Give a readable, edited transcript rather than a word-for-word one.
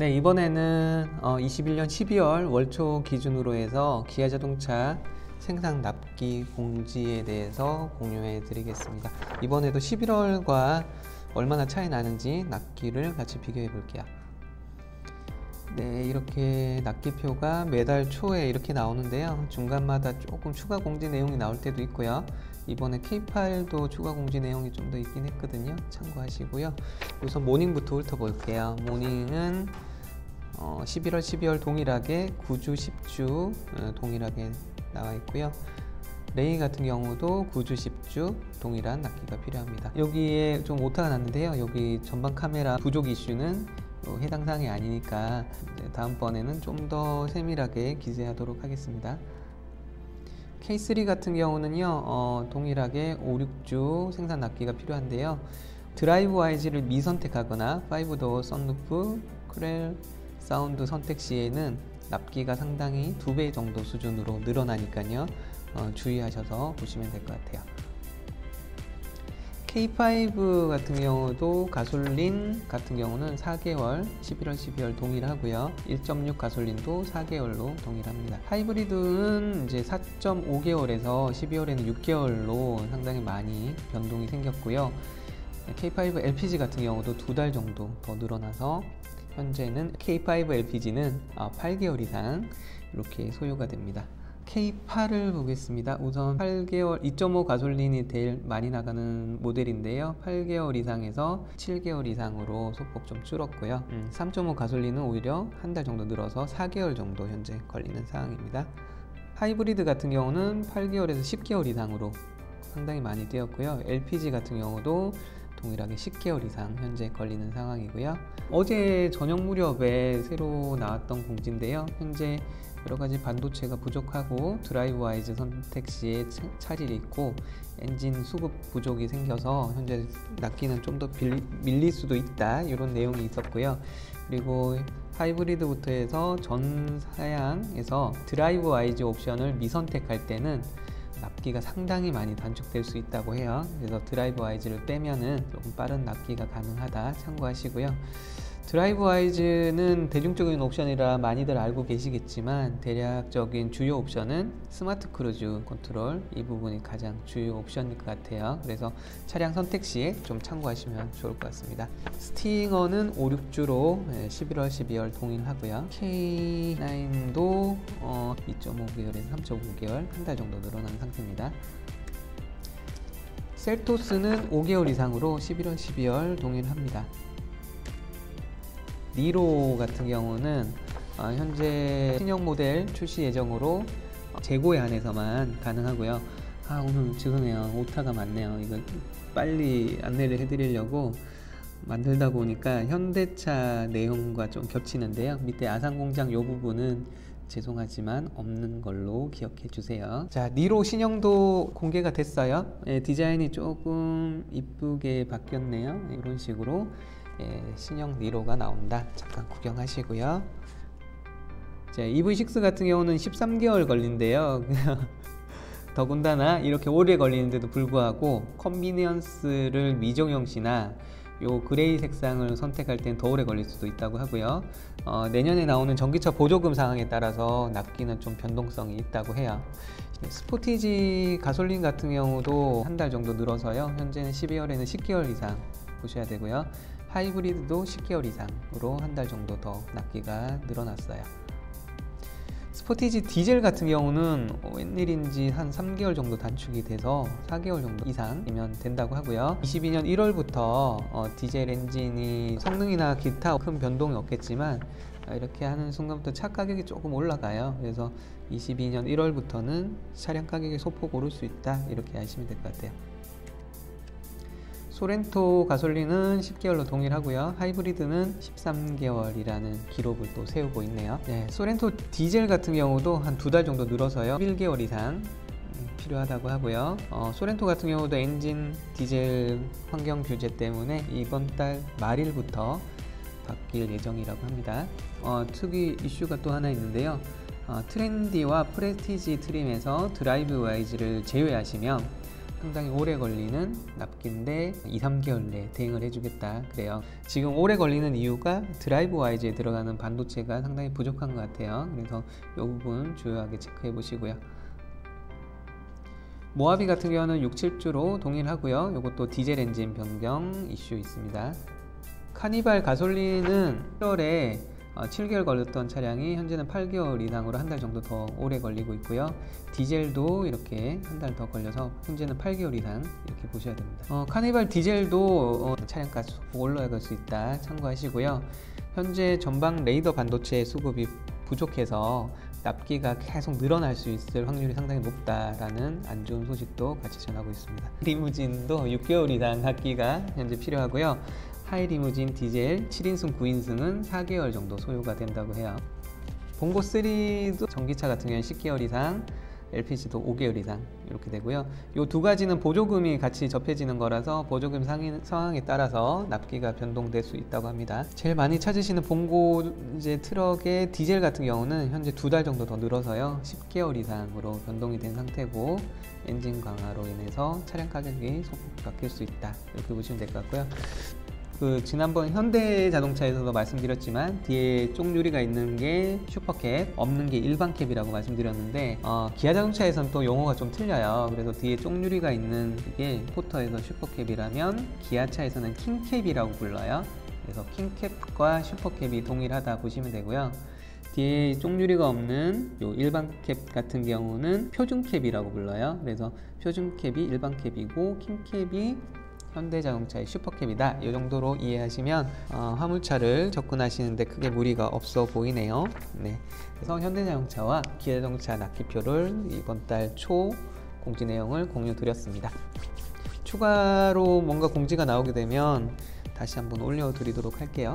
네, 이번에는 21년 12월 월초 기준으로 해서 기아자동차 생산 납기 공지에 대해서 공유해 드리겠습니다. 이번에도 11월과 얼마나 차이 나는지 납기를 같이 비교해 볼게요. 네, 이렇게 납기표가 매달 초에 이렇게 나오는데요. 중간마다 조금 추가 공지 내용이 나올 때도 있고요. 이번에 K8도 추가 공지 내용이 좀 더 있긴 했거든요. 참고하시고요. 우선 모닝부터 훑어볼게요. 모닝은 11월, 12월 동일하게 9주, 10주 동일하게 나와 있고요. 레이 같은 경우도 9주, 10주 동일한 납기가 필요합니다. 여기에 좀 오타가 났는데요. 여기 전방 카메라 부족 이슈는 해당 사항이 아니니까 다음번에는 좀 더 세밀하게 기재하도록 하겠습니다. K3 같은 경우는요, 동일하게 5, 6주 생산 납기가 필요한데요. 드라이브 와이즈를 미선택하거나 5도어 썬루프, 크렐, 사운드 선택 시에는 납기가 상당히 2배 정도 수준으로 늘어나니까요. 주의하셔서 보시면 될 것 같아요. K5 같은 경우도 가솔린 같은 경우는 4개월, 11월, 12월 동일하고요. 1.6 가솔린도 4개월로 동일합니다. 하이브리드는 이제 4.5개월에서 12월에는 6개월로 상당히 많이 변동이 생겼고요. K5 LPG 같은 경우도 2달 정도 더 늘어나서 현재는 K5 LPG는 8개월 이상 이렇게 소요가 됩니다. K8을 보겠습니다. 우선 8개월 2.5 가솔린이 제일 많이 나가는 모델인데요. 8개월 이상에서 7개월 이상으로 소폭 좀 줄었고요. 3.5 가솔린은 오히려 한 달 정도 늘어서 4개월 정도 현재 걸리는 상황입니다. 하이브리드 같은 경우는 8개월에서 10개월 이상으로 상당히 많이 뛰었고요. LPG 같은 경우도 동일하게 10개월 이상 현재 걸리는 상황이고요. 어제 저녁 무렵에 새로 나왔던 공지인데요. 현재 여러가지 반도체가 부족하고 드라이브 와이즈 선택 시에 차질이 있고 엔진 수급 부족이 생겨서 현재 납기는 좀 더 밀릴 수도 있다, 이런 내용이 있었고요. 그리고 하이브리드부터 해서 전 사양에서 드라이브 와이즈 옵션을 미선택할 때는 납기가 상당히 많이 단축될 수 있다고 해요. 그래서 드라이브 와이즈를 빼면은 조금 빠른 납기가 가능하다 참고하시고요. 드라이브 와이즈는 대중적인 옵션이라 많이들 알고 계시겠지만 대략적인 주요 옵션은 스마트 크루즈 컨트롤, 이 부분이 가장 주요 옵션일 것 같아요. 그래서 차량 선택 시에 좀 참고하시면 좋을 것 같습니다. 스팅어는 5, 6주로 11월, 12월 동일하고요. K9도 2.5개월에서 3.5개월 한 달 정도 늘어난 상태입니다. 셀토스는 5개월 이상으로 11월, 12월 동일합니다. 니로 같은 경우는 현재 신형 모델 출시 예정으로 재고에 한해서만 가능하고요. 오늘 죄송해요. 오타가 많네요. 이거 빨리 안내를 해드리려고 만들다 보니까 현대차 내용과 좀 겹치는데요. 밑에 아산공장 이 부분은 죄송하지만 없는 걸로 기억해 주세요. 자, 니로 신형도 공개가 됐어요. 디자인이 조금 이쁘게 바뀌었네요. 이런 식으로 신형 니로가 나온다. 잠깐 구경하시고요. 자, EV6 같은 경우는 13개월 걸린대요. 더군다나 이렇게 오래 걸리는데도 불구하고 컨비니언스를 미정형 시나 요 그레이 색상을 선택할 땐 더 오래 걸릴 수도 있다고 하고요. 내년에 나오는 전기차 보조금 상황에 따라서 납기는 좀 변동성이 있다고 해요. 스포티지 가솔린 같은 경우도 한 달 정도 늘어서요. 현재는 12월에는 10개월 이상 보셔야 되고요. 하이브리드도 10개월 이상으로 한 달 정도 더 납기가 늘어났어요. 스포티지 디젤 같은 경우는 웬일인지 한 3개월 정도 단축이 돼서 4개월 정도 이상이면 된다고 하고요. 22년 1월부터 디젤 엔진이 성능이나 기타 큰 변동이 없겠지만 이렇게 하는 순간부터 차 가격이 조금 올라가요. 그래서 22년 1월부터는 차량 가격이 소폭 오를 수 있다, 이렇게 아시면 될 것 같아요. 소렌토 가솔린은 10개월로 동일하고요. 하이브리드는 13개월이라는 기록을 또 세우고 있네요. 소렌토 디젤 같은 경우도 한 2달 정도 늘어서요. 1개월 이상 필요하다고 하고요. 소렌토 같은 경우도 엔진 디젤 환경 규제 때문에 이번 달 말일부터 바뀔 예정이라고 합니다. 특이 이슈가 또 하나 있는데요. 트렌디와 프레스티지 트림에서 드라이브 와이즈를 제외하시면 상당히 오래 걸리는 납기인데 2-3개월 내에 대응을 해주겠다 그래요. 지금 오래 걸리는 이유가 드라이브 와이즈에 들어가는 반도체가 상당히 부족한 것 같아요. 그래서 이 부분 주요하게 체크해 보시고요. 모하비 같은 경우는 6-7주로 동일하고요. 이것도 디젤 엔진 변경 이슈 있습니다. 카니발 가솔린은 1월에 7개월 걸렸던 차량이 현재는 8개월 이상으로 한 달 정도 더 오래 걸리고 있고요. 디젤도 이렇게 한 달 더 걸려서 현재는 8개월 이상 이렇게 보셔야 됩니다. 카니발 디젤도 차량가 소폭 올라갈 수 있다 참고하시고요. 현재 전방 레이더 반도체 수급이 부족해서 납기가 계속 늘어날 수 있을 확률이 상당히 높다라는 안 좋은 소식도 같이 전하고 있습니다. 리무진도 6개월 이상 납기가 현재 필요하고요. 하이리무진 디젤 7인승 9인승은 4개월 정도 소요가 된다고 해요. 봉고3도 전기차 같은 경우는 10개월 이상, LPG도 5개월 이상 이렇게 되고요. 이 두 가지는 보조금이 같이 접해지는 거라서 보조금 상황에 따라서 납기가 변동될 수 있다고 합니다. 제일 많이 찾으시는 봉고 이제 트럭의 디젤 같은 경우는 현재 2달 정도 더 늘어서요. 10개월 이상으로 변동이 된 상태고 엔진 강화로 인해서 차량 가격이 소폭 바뀔 수 있다 이렇게 보시면 될 것 같고요. 지난번 현대자동차에서도 말씀드렸지만 뒤에 쪽유리가 있는 게 슈퍼캡, 없는 게 일반캡이라고 말씀드렸는데 기아자동차에서는 또 용어가 좀 틀려요. 그래서 뒤에 쪽유리가 있는 게 포터에서 슈퍼캡이라면 기아차에서는 킹캡이라고 불러요. 그래서 킹캡과 슈퍼캡이 동일하다 보시면 되고요. 뒤에 쪽유리가 없는 요 일반캡 같은 경우는 표준캡이라고 불러요. 그래서 표준캡이 일반캡이고 킹캡이 현대자동차의 슈퍼캡이다. 이 정도로 이해하시면 화물차를 접근하시는데 크게 무리가 없어 보이네요. 네, 그래서 현대자동차와 기아자동차 납기표를 이번 달 초 공지 내용을 공유 드렸습니다. 추가로 뭔가 공지가 나오게 되면 다시 한번 올려드리도록 할게요.